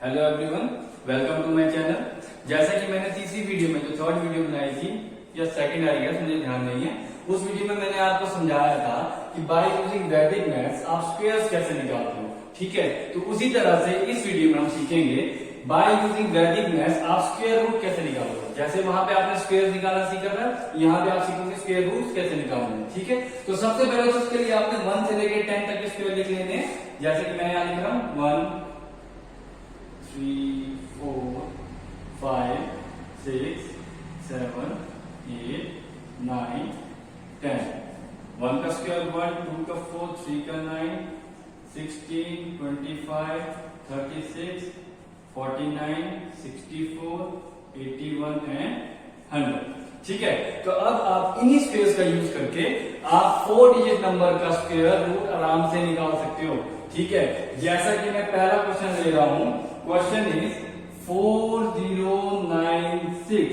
Hello everyone, welcome to my channel. जैसा कि मैंने तीसरी वीडियो में जो थर्ड वीडियो बनाई थी या सेकंड आई गया, मुझे ध्यान नहीं है, उस वीडियो में मैंने आपको समझाया था कि बाय यूजिंग वैदिक मैथ्स आप स्क्वायर्स कैसे निकालते हो। ठीक है, तो उसी तरह से इस वीडियो में हम सीखेंगे बाय यूजिंग वैदिक मैथ्स आप स्क्वायर रूट कैसे निकालोगे। जैसे वहां पे आपने स्क्वायर निकालना सीखा था, यहाँ पे आप सीखोगे स्क्वायर रूट कैसे निकालना है। ठीक है, तो सबसे पहले तो उसके लिए आपने 1 से लेकर 10 तक के स्क्वायर लिख लेने हैं। जैसे कि मैं यहाँ लिख रहा हूँ 1 3 4 5 6 7 8 9 10। 1 का स्क्वायर 1, 2 का 4, 3 का 9, 16 25 36 49 64 81 एंड 100। ठीक है, तो अब आप इन्हीं स्क्वायर्स का यूज करके आप 4 डिजिट नंबर का स्क्वायर रूट आराम से निकाल सकते हो। ठीक है, जैसा कि मैं पहला क्वेश्चन ले रहा हूं, क्वेश्चन इज 4096।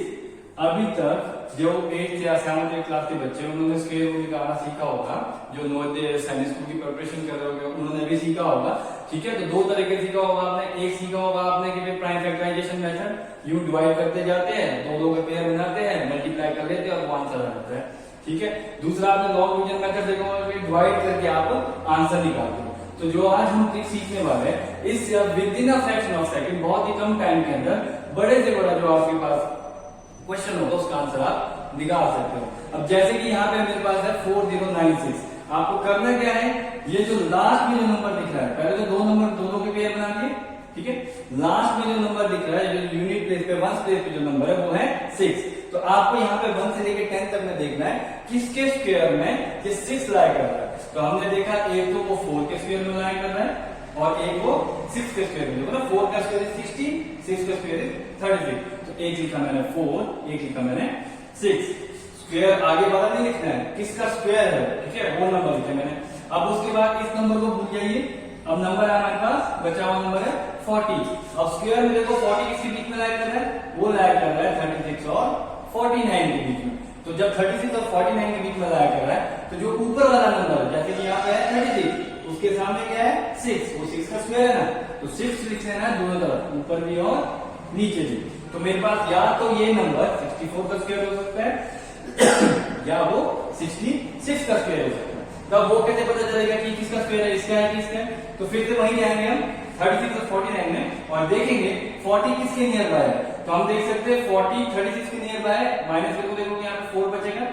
अभी तक जो 8 से 7 क्लास के बच्चे उन्होंने स्क्वायर रूट निकालना सीखा होगा, जो नवोदय सैनिक स्कूल की प्रिपरेशन कर रहे होंगे उन्होंने भी सीखा होगा। ठीक है, तो दो तरीके सीखा होगा आपने। एक सीखा होगा आपने कि prime factorization method, you divide करते जाते हैं, दो के पेयर बनाते हैं, मल्टीप्लाई कर लेते हैं और वो आंसर आ जाता है। ठीक है, दूसरा आपने लॉग डिवीजन मेथड देखा होगा कि डिवाइड करके आप आंसर निकालते हो। तो जो आज हम ट्रिक सीखने वाले हैं, इस with in a fraction of second, बहुत ही कम टाइम के अंदर बड़े से बड़ा जो आपके पास क्वेश्चन होगा उसका आंसर आप निकाल सकते हो। अब जैसे कि यहाँ पे मेरे पास है 4096, आपको करना क्या है, ये जो लास्ट में जो नंबर दिख रहा है, पहले तो दो नंबर दोनों के पेयर बना दिए। ठीक है, लास्ट में जो नंबर दिख रहा है, जो यूनिट प्लेस पे 1 प्लेस पे जो नंबर है वो है 6। तो आपको यहाँ पे 1 से लेकर 10 तक में देखना है किसके स्क्वायर में ये 6 लाई कर रहा है। तो हमने देखा एक तो वो 4 के स्क्वायर में लाई कर रहा है और एक वो 6 के स्क्वायर में। मतलब 4 का स्क्वायर 60, 6 का स्क्वायर 36। तो एक लिखा मैंने 4, एक लिखा मैंने 6। स्क्वायर आगे वाला नहीं लिखना है, किसका स्क्वायर है। ठीक है, वो नंबर लिखे मैंने। अब उसके बाद इस नंबर को भूल जाइए। अब नंबर है हमारे पास, बचा हुआ नंबर है 40। अब स्क्वायर में देखो 40 किसके बीच में लाई कर रहा है, वो लाई कर रहा है 36 और 49 के बीच में। तो जब 36 और 49 के बीच में लाई कर रहा है, तो जो ऊपर वाला नंबर जैसे कि यहाँ पे है 36, उसके सामने क्या है 6, वो 6 का स्क्वायर है ना, तो 6 लिख लेना है दोनों तरफ, ऊपर भी और नीचे भी। तो मेरे पास या तो ये नंबर 64 का स्क्वायर हो सकता है या वो 66 का स्क्वायर हो सकता है। तब वो कैसे पता चलेगा कि किसका स्क्वायर है, इसका है कि इसका है। तो फिर से वही जाएंगे हम 36 और 49 में और देखेंगे 40 किसके नियर बाय है। तो हम देख सकते हैं 40 36 के नियर बाय है। माइनस करके देखोगे यहाँ पे 4 बचेगा,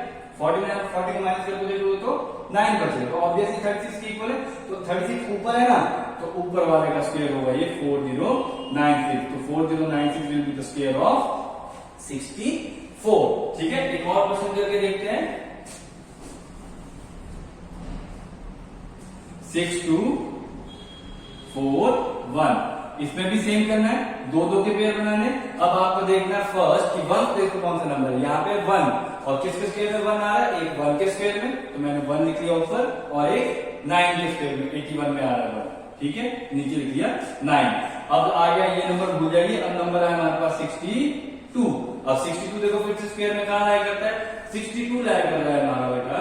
49 और 40 को माइनस करके देखोगे तो 9 बचेगा। तो ऑब्वियसली 36 के इक्वल है, तो 36 ऊपर है ना, तो ऊपर वाले का स्क्वायर होगा ये 4096। तो 4096 will be the square of 64। ठीक है, एक और क्वेश्चन करके देखते हैं। 6 2 4 1। इसमें भी सेम करना है, दो के पेयर बनाने। अब आपको देखना है फर्स्ट कि 1 प्लेस पे कौन सा नंबर है। यहाँ पे 1 और किसके स्क्वायर में 1 आ रहा है, एक 1 के स्क्वायर में, तो मैंने 1 लिख लिया ऊपर, और एक 9 के स्क्वायर में 81 में आ रहा है 1। ठीक है, नीचे लिख लिया 9। अब आ गया ये नंबर, भूल जाइए। अब नंबर है हमारे पास 62। अब 62 देखो फिर से स्क्वायर में कहा लाया करता है, 62 लाया कर रहा है हमारा बेटा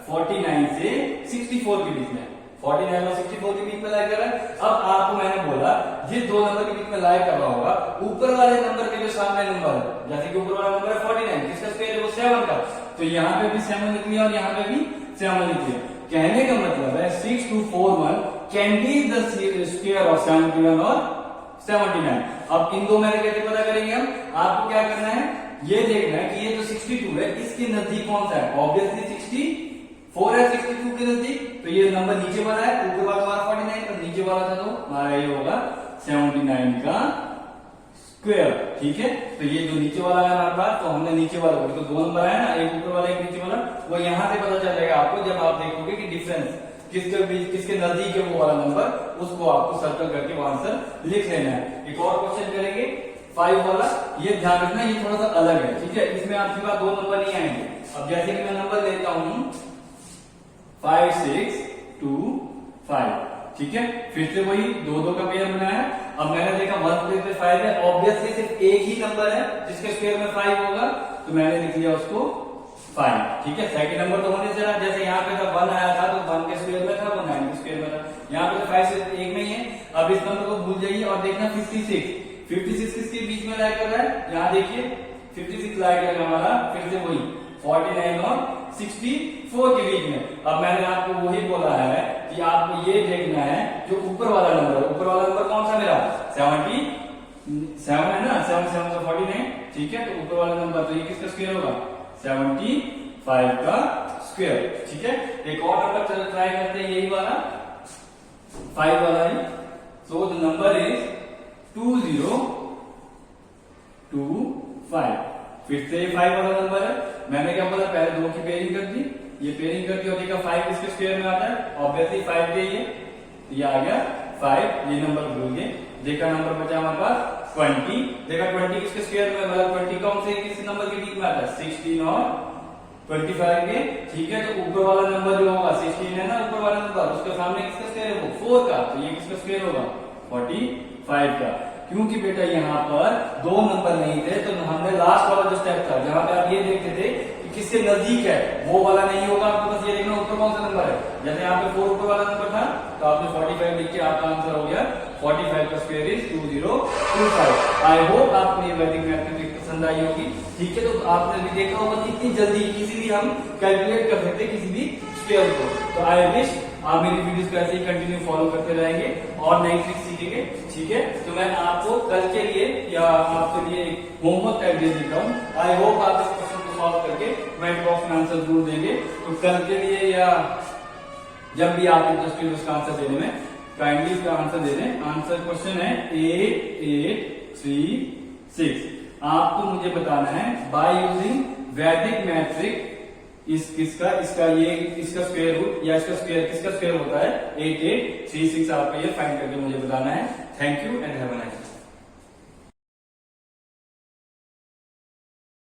49 से 64 के बीच में, 49 और 64 के बीच में लाया कर रहा है। अब आपको मैंने बोला जिस दो नंबर के बीच में लाया कर रहा होगा, ऊपर वाले नंबर के जो सामने नंबर है, जैसे कि ऊपर वाला नंबर है 49, किसका स्क्वायर है वो 7 का, तो यहाँ पे भी 7 लिख लिया और यहाँ पे भी 7 लिख लिया। कहने का मतलब है 6241 can be the square of 71 और 79। अब इन दो में कैसे पता करेंगे हम, आपको क्या करना है, ये देखना है कि ये जो 62 है इसके नजदीक कौन सा है। ऑब्वियसली 64 है 62 के नजदीक, तो ये नंबर नीचे वाला है, ऊपर वाला हमारा 49 और नीचे वाला था, तो हमारा ये होगा 79 का स्क्वायर। ठीक है, तो ये जो नीचे वाला है हमारे पास, तो हमने नीचे वाला को, तो दो नंबर है ना, एक ऊपर वाला एक नीचे वाला, वो यहां से पता चलेगा आपको जब आप देखोगे कि डिफरेंस किसके बीच किसके नजदीक है वो वाला नंबर, उसको आपको सर्कल करके वो आंसर लिख लेना है। एक और क्वेश्चन करेंगे 5 वाला, ये ध्यान रखना ये थोड़ा सा अलग है। ठीक है, इसमें आपके पास दो नंबर नहीं आएंगे। अब जैसे कि मैं नंबर लेता हूं 5 6 2 5। ठीक है, फिर से वही दो का पेयर बनाया है। अब मैंने देखा 1 प्लेस पे 5 है, ऑब्वियसली सिर्फ एक ही नंबर है जिसके स्क्वायर में 5 होगा, तो मैंने लिख लिया उसको 5। ठीक है, सेकंड नंबर तो होने से, जैसे यहाँ पे जब 1 आया था तो 1 के स्क्वायर में था, वो 9 के स्क्वायर में था। यहाँ पे 5 से 1 नहीं है। अब इस नंबर को भूल जाइए और देखना 56 किसके बीच में लाया कर रहा है, यहाँ देखिए 56 लाया कर हमारा फिर से वही 49 और 64 के बीच में। अब मैंने आपको वही बोला है कि आपको ये देखना है जो ऊपर वाला नंबर है। ऊपर वाला नंबर कौन सा मेरा 77 है ना, 7 7 तो 49, ठीक है। तो ऊपर वाला नंबर तो ये किसका स्क्वायर होगा 75 का स्क्वायर, ठीक है। एक और नंबर चलो ट्राई करते हैं, यही वाला 5 वाला ही। So the number is 2025। फिर से 5 वाला नंबर है। मैंने क्या बोला, पहले दो की पेयरिंग कर दी, ये पेयरिंग करके और देखा 5 किसके स्क्वायर में आता है, ऑब्वियसली 5 के ये आ गया 5, ये नंबर भूल गए। देखा नंबर बचा हमारे पास 20, देखा 20 किसके स्क्वायर में, मतलब 20 कौन से किस नंबर के बीच में आता है 16 और 25 के, ठीक है। तो ऊपर वाला नंबर जो होगा 16 है ना, ऊपर वाला नंबर, उसके सामने किसका स्क्वायर है वो 4 का, तो ये किसका स्क्वायर होगा 45 का। क्योंकि बेटा यहाँ पर दो नंबर नहीं थे, तो हमने लास्ट वाला जो स्टेप था जहां पे आप ये देखते थे कि किसके नजदीक है, वो वाला नहीं होगा। आपको बस ये देखना ऊपर कौन सा नंबर है। जैसे यहाँ पे 4 ऊपर वाला नंबर था, तो आपने 45 लिख के आपका आंसर हो गया 45 का स्क्वायर इज 2025। आई होप आपको ये वैदिक मैथमेटिक्स पसंद आई होगी, ठीक है। तो आपने भी देखा होगा कि इतनी जल्दी इजीली हम कैलकुलेट कर सकते किसी भी स्क्वायर को। तो आई विश आप मेरी वीडियोस को ऐसे ही कंटिन्यू फॉलो करते रहेंगे और नई ट्रिक सीखेंगे, ठीक है। तो मैं आपको कल के लिए या आपके लिए एक होमवर्क टाइप दे देता हूँ। आई होप आप इस क्वेश्चन को सॉल्व करके कमेंट बॉक्स में आंसर जरूर देंगे। तो कल के लिए या जब भी आप इंटरेस्टेड हो उसका आंसर देने में, काइंडली इसका आंसर दे दें। आंसर क्वेश्चन है 8836। आपको मुझे बताना है बाय यूजिंग वैदिक मैट्रिक इसका स्क्वायर रूट या इसका स्क्वायर किसका स्क्वायर होता है 8836। आपको ये फाइंड करके मुझे बताना है। Thank you and have a nice day.